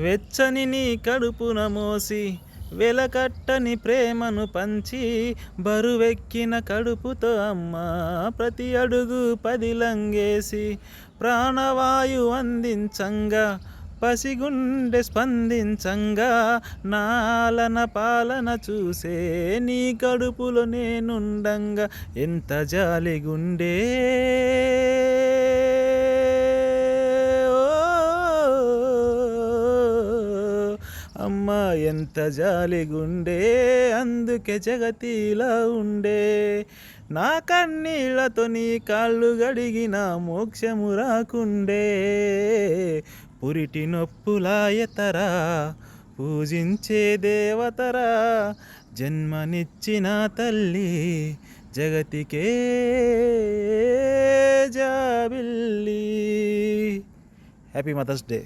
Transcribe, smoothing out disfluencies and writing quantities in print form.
వెచ్చని నీ కడుపున మోసి వెలకట్టని ప్రేమను పంచి బరువెక్కిన కడుపుతో అమ్మ ప్రతి అడుగు పదిలంగేసి ప్రాణవాయు అందించంగా పసిగుండె స్పందించంగా నాలన పాలన చూసే నీ కడుపులో నేనుండంగా ఎంత జాలిగుండే అమ్మా ఎంత జాలిగుండే అందుకే జగతిలా ఉండే నా కన్నీళ్లతో నీ కాళ్ళు గడిగిన మోక్షము రాకుండే పురిటి నొప్పులాయతరా పూజించే దేవతరా జన్మనిచ్చిన తల్లి జగతికే జాబిల్లి హ్యాపీ మదర్స్ డే